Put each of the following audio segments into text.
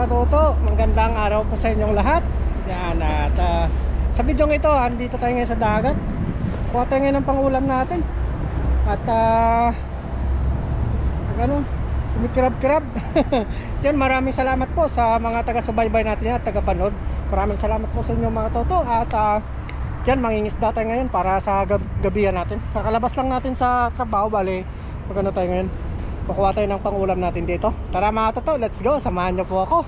katoto, magandang araw po sa inyong lahat. Yan, at sa video ito, andito tayo ngayon sa dagat. Kuha tayo ngayon ng pangulam natin. At kumikirab-kirab. Yan, maraming salamat po sa mga taga-subaybay natin at taga-panood. Maraming salamat po sa inyo mga toto. At yan, mangingisda tayo ngayon para sa gabihan natin. Nakalabas lang natin sa trabaho, bali magano tayo ngayon, makuha tayo ng pangulam natin dito. Tara mga toto, let's go, samahan nyo po ako.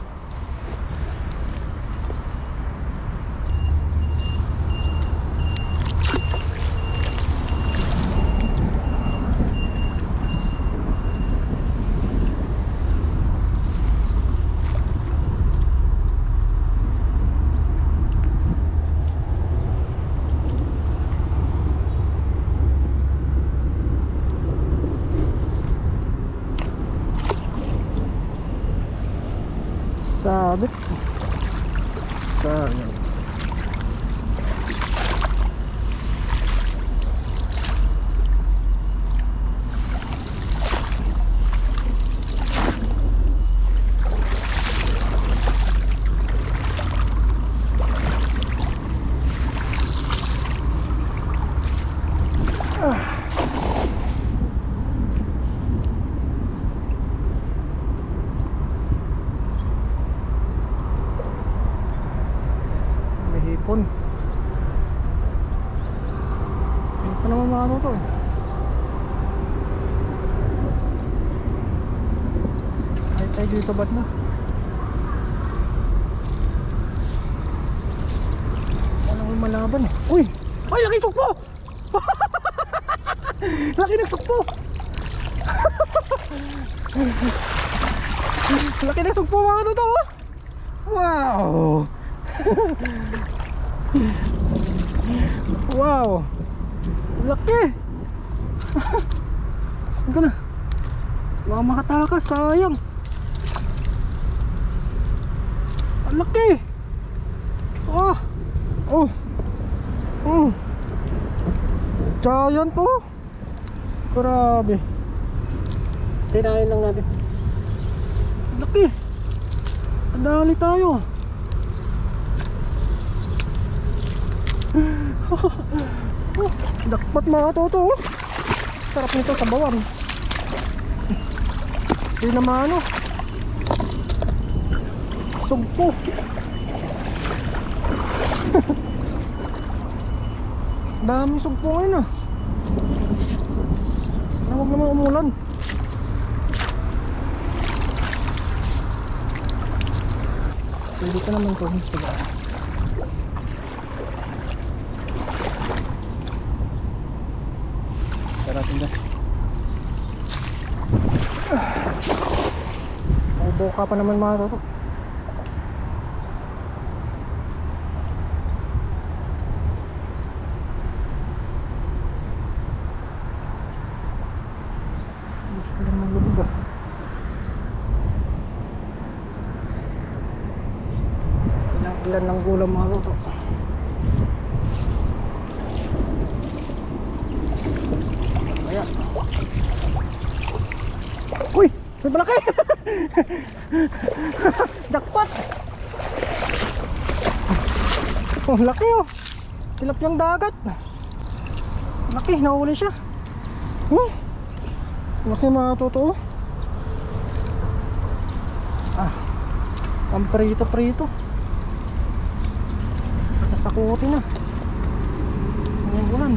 Sabit. Sayang. Hipon. Ano pa naman mga to? Ay tayo dito ba't na? Walang malaban eh. Uy! Ay! Laki sukpo! Laki ng sukpo! Laki ng sukpo mga to. Wow! Wow, laki. Saan ka na? Mga makatakas, sayang. Ang laki. Oh, oh, oh. Giant to. Grabe. Tirahin lang natin. Laki. Andali tayo. Dakpat mga toto. Sarap nito sa bawan. Hindi naman ano, sugpo. Dami sugpo ngayon ah. Huwag naman umulan. Pwede ka naman ito. Sarapin dyan. Buka pa naman mga toto. Mas pa naman lubog ah. Ilan ng gulam mga toto. Ayan. Uy! May malaki! Jackpot! Oh, laki oh! Tilapyang dagat! Laki, nahuli siya! Laki mga totoo! Ah, ang prito-prito! Nasakutin na! Ang ulan!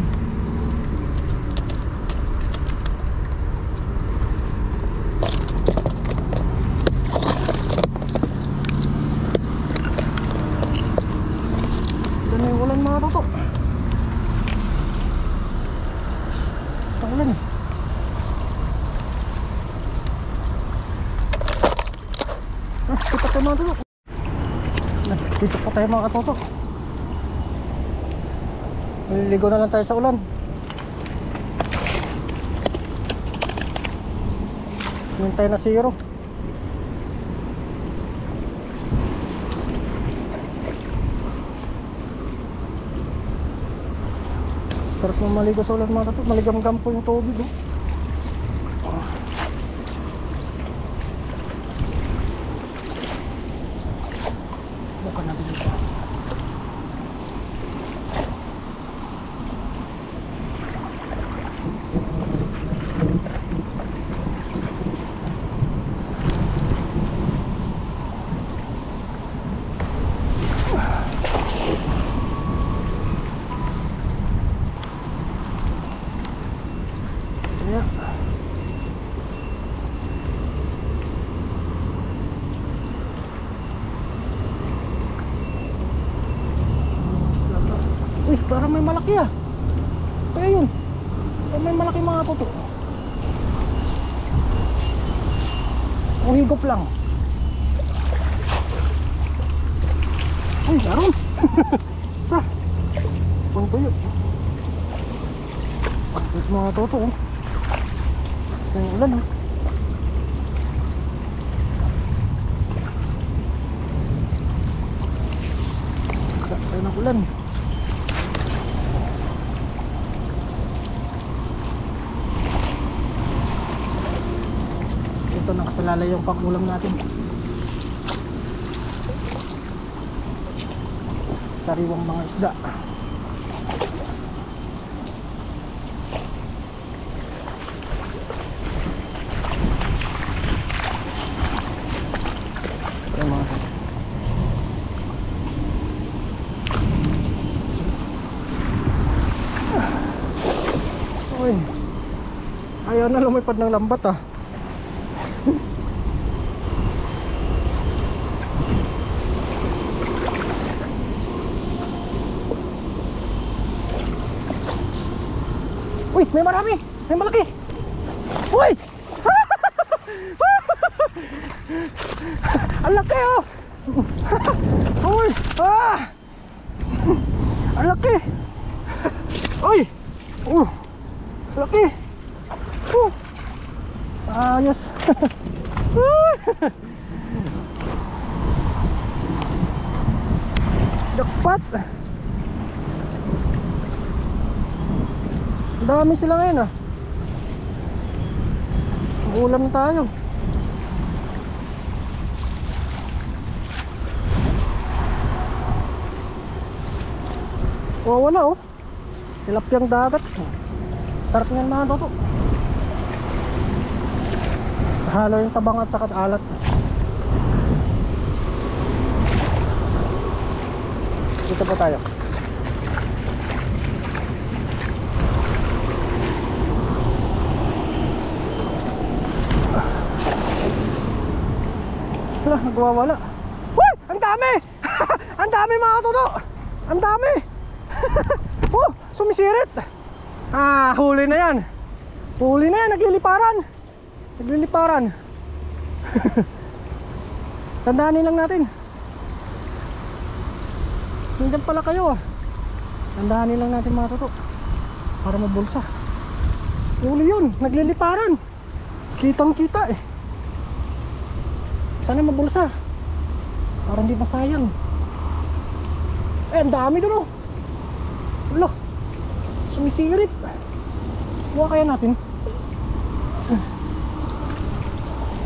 Mga toto. Sa ulan eh. Dito pa mga toto. Dito pa tayo mga toto. Maliligo na lang tayo sa ulan. Sinintay na zero. Sarap mo maligo sa ulan mga toto. Maligam-gam po yung tubig oh. Tapakan natin dito. Uy, parang may malaki ah. Kaya yun. Parang may malaki mga toto. Ang higop lang. Uy, naroon. Isa. Puntuyo. Pagkit mga toto oh. Isa yung ulan oh. Isa tayo ng ulan. Ito nakasalalay yung pag-ulam natin. Sariwang mga isda. Ayan mga ito. Uy, ayaw na lumipad ng lambat ah. Uy, may marami, may malaki. Uy! Ang laki oh. Uy, ah! Ang laki. Uy! Laki. Ayos. Dakpat. Dami sila ngayon ah. Ulam tayo. Oh, wala oh. Tilapiyang dagat. Sarap niyan mga toto. Halo yung tabang at saka alat. Dito pa tayo. Wala, nagwawala. Uy! Ang dami! Ang dami mga toto! Ang dami! Oh! Sumisirit! Ah, huli na yan! Huli na yan! Nagliliparan! Nagliliparan! Tandaanin lang natin. Nandiyan pala kayo ah. Tandaanin lang natin mga toto para mabulsa. Huli yun! Nagliliparan! Kitang kita eh. Sana mabulsa para hindi masayang. Eh, ang dami doon oh. Wala, sumisirit. Kuha kaya natin.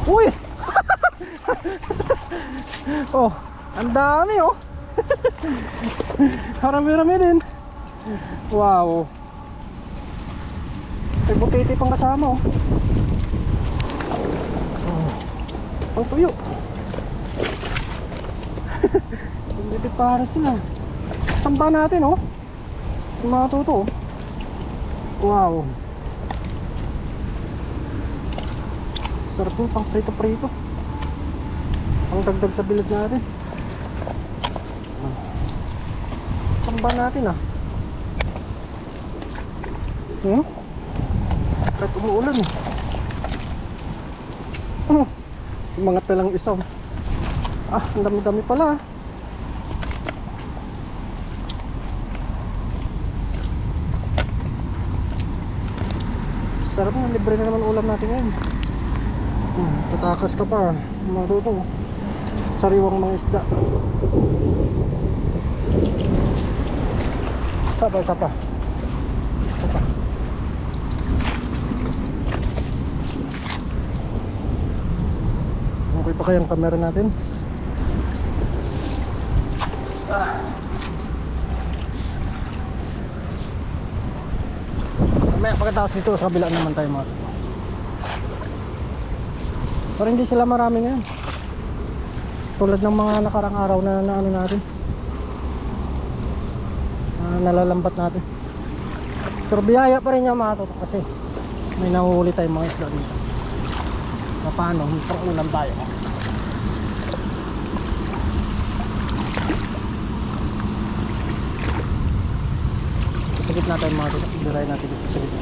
Uy! Oh, ang dami oh. Marami-rami din. Wow. May butiti pang kasama oh. Ang tuyo. Hindi para sila. Samba natin oh. Yung mga toto oh. Wow. Sarap yung pang prito-prito. Ang dagdag sa bilad natin. Samba natin ah. Kahit umuulan eh. Mga talang isaw. Ah, ang dami-dami pala. Sarap na, libre na naman ulam natin ngayon. Tatakas ka pa. Mga toto. Sariwang mga isda. Sapa. Sapa. Okay pa kayang camera natin? Mamaya pagkatapos dito sa kabila naman tayo mga toto. Pero hindi sila marami ngayon, tulad ng mga nakarang araw na ano natin, nalalambat natin. Pero biyaya pa rin yung mga toto kasi may nahuhuli tayong mga isda dito. Paano? Pang ulam tayo. Sa gitna tayo mga toto. Diray natin dito sa gitna.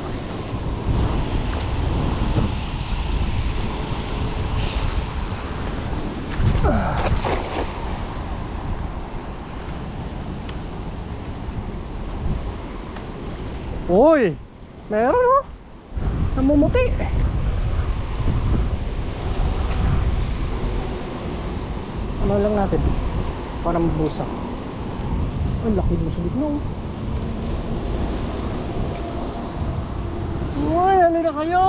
Uy! Meron oh! Namumuti! Ano lang natin para mabusak. Ay, laki mo sa gitna oh. Uy! Ano na kayo?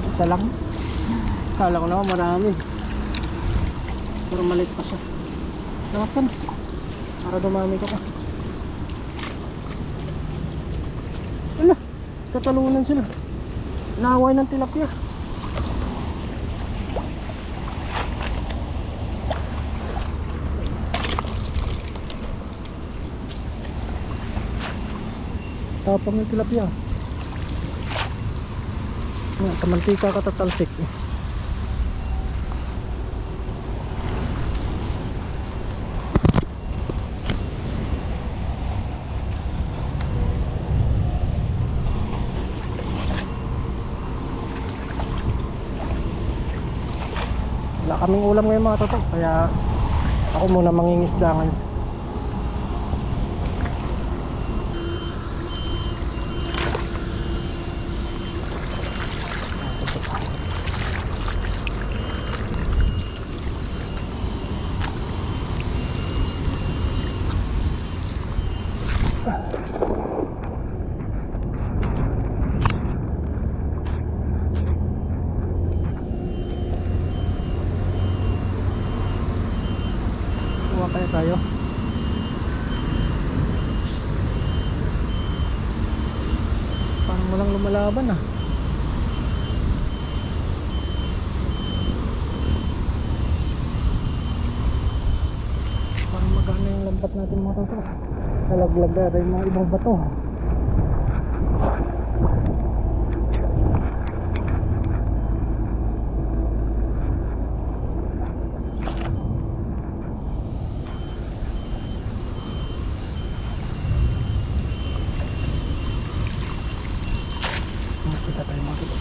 Isa lang. Kala ko naman marami, pero maliit pa siya. Lakas ka na para dumami ka pa. Ala, tatalunan sila. Naaway ng tilapia. Tapang ng tilapia. Sa mantika katatalsik. Wala kaming ulam ngayon mga toto, kaya ako muna mangingisda ngayon. Kaya tayo parang walang lumalaban ah. Parang magana yung lambat natin mga toto. Nalaglag na yung mga ibang bato. Kita tayo mga toto.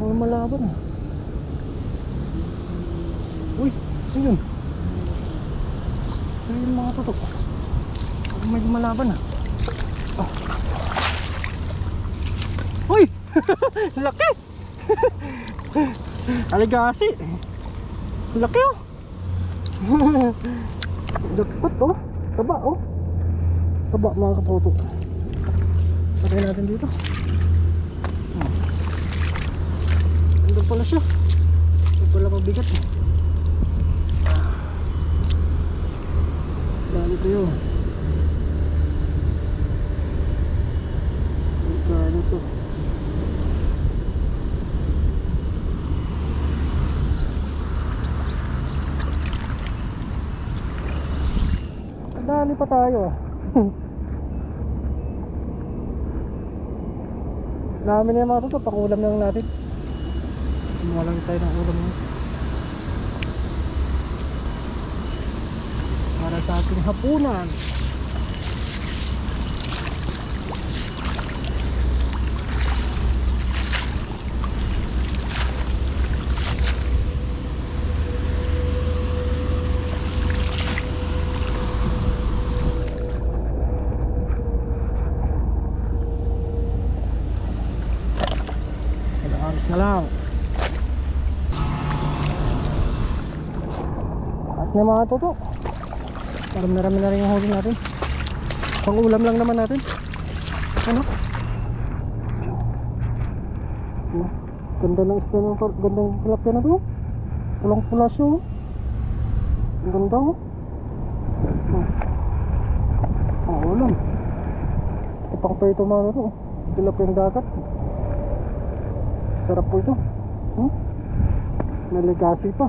Lumalaban ah. Uy, ayun. Ayun mga tutok. May lumalaban ah. Oh. Laki. Aligasi. Laki oh. Dakot oh. Taba oh. Taba mga katoto. Patay natin dito. Ando pala siya. Ando pala mabigat eh. Dali tayo. Ano to? Dali pa tayo. Namin na yung mga ito, pang-ulam lang natin. Kumuha lang tayo ng ulam para sa ating hapunan. Alis na lang. At na mga toto. Marami na rin yung huli natin. Pang ulam lang naman natin. Ano? Ganda ng isda ng gandang tilapia na to. Pulang pula siya oh. Ang ganda oh. Pang ulam. Ipang pa ito mga to. Tilapia ng dagat. Sarap po ito. Naligasi pa.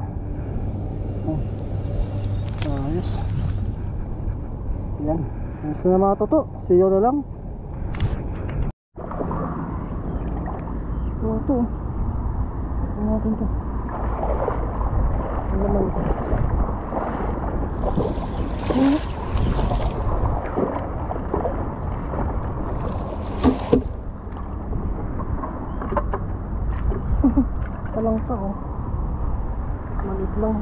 Ayos. Yan. Ayos na mga toto. See you na lang. Ito. Ito natin ito. Ano naman ito? Talang ka oh. Malit lang.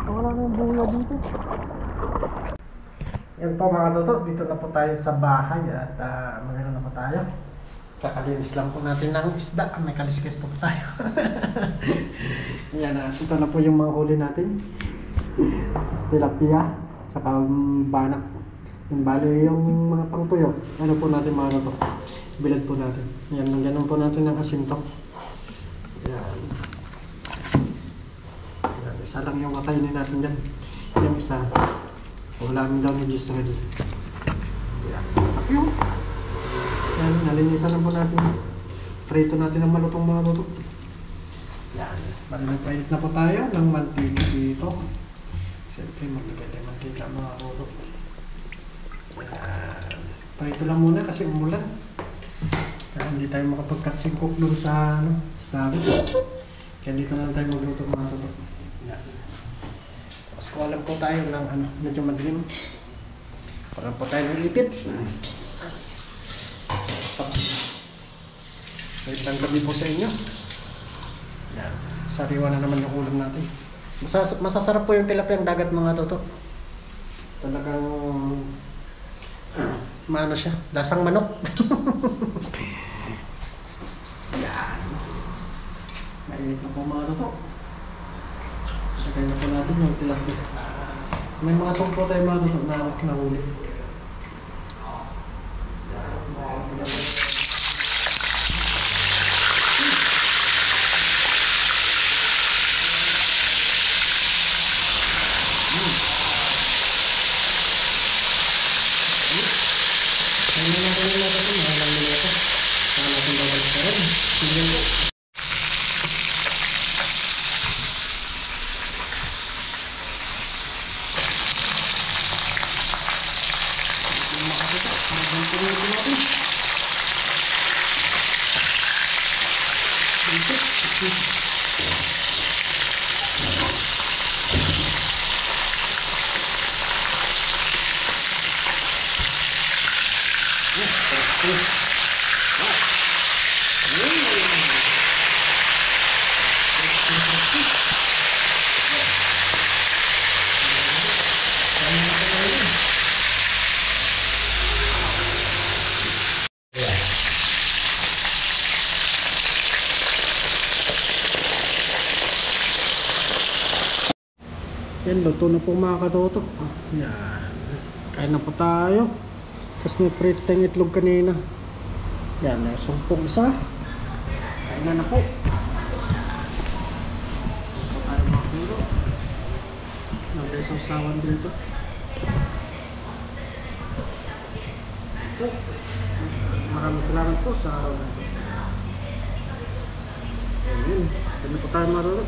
Wala na yung buya dito. Yan po mga toto, dito na po tayo sa bahay at magano na po tayo. Kakalinis lang po natin ng isda. May kaliskis po tayo. Yan, ito na po yung mga huli natin. Tilapia, saka banak. Yung bali yung mga pangtuyo. Ano po natin mga toto? Bilad po natin. Yan, nandiyan po natin ng asinto. Yan. Yan. Isa lang yung kakainin natin dyan. Yung isa. Ulamin daw ni Gisrel. Yan. Ayun. Yan. Nalinisan na po natin. Prito natin ang malutong mga luto. Yan. Bali nagpainit na po tayo ng mantika dito. Siyempre maglagay tayo mantika mga luto. Yan. Prito lang muna kasi umulan. Kaya hindi tayo makapag-cut cook doon sa dagat. Kaya dito na lang tayo magluto mga toto. Yan. Tapos kuha lang po tayo ng medyo madilim. Kuha po tayo ng ipit. Wait lang gabi po sa inyo. Yan. Sariwa na naman yung ulam natin. Masasarap po yung tilapia ng dagat mga toto. Talagang maano siya, lasang manok. Yan. Mainit na po mga toto. Sakay na po natin yung tilapia. May mga songpo tayo mga toto na nahuli. Yan, luto na po mga katoto. Yan. Kain na po tayo. Tapos may prito tayong itlog kanina. Yan, nasumpong isa. Kain na po. Tayo mga puro. Nagdesawsawan dito. Maraming salamat po sa araw na ito. Ayan. Kain na po tayo mga katoto.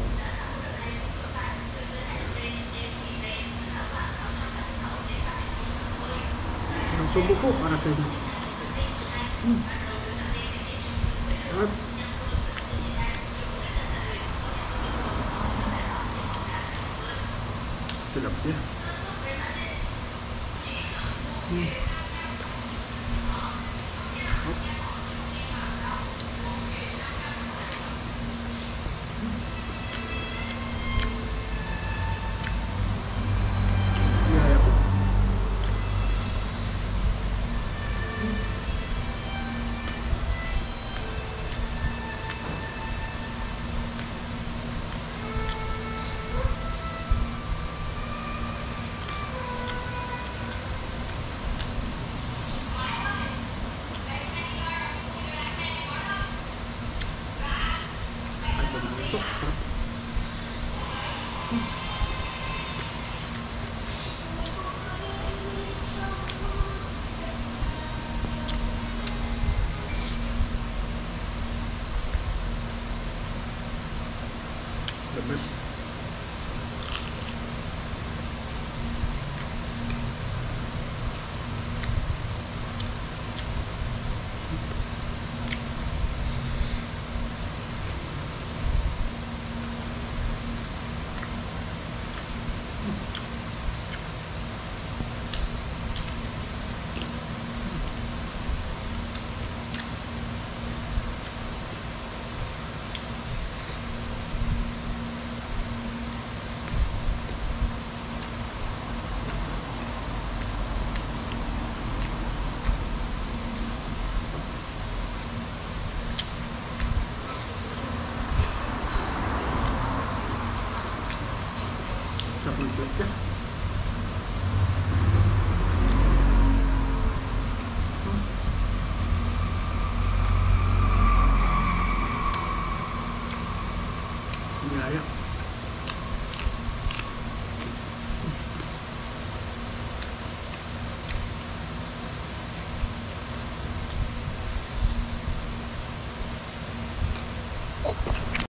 Subo po para sa inyo. At tilapia. Yaya po. The best. Ya. Ya, ya.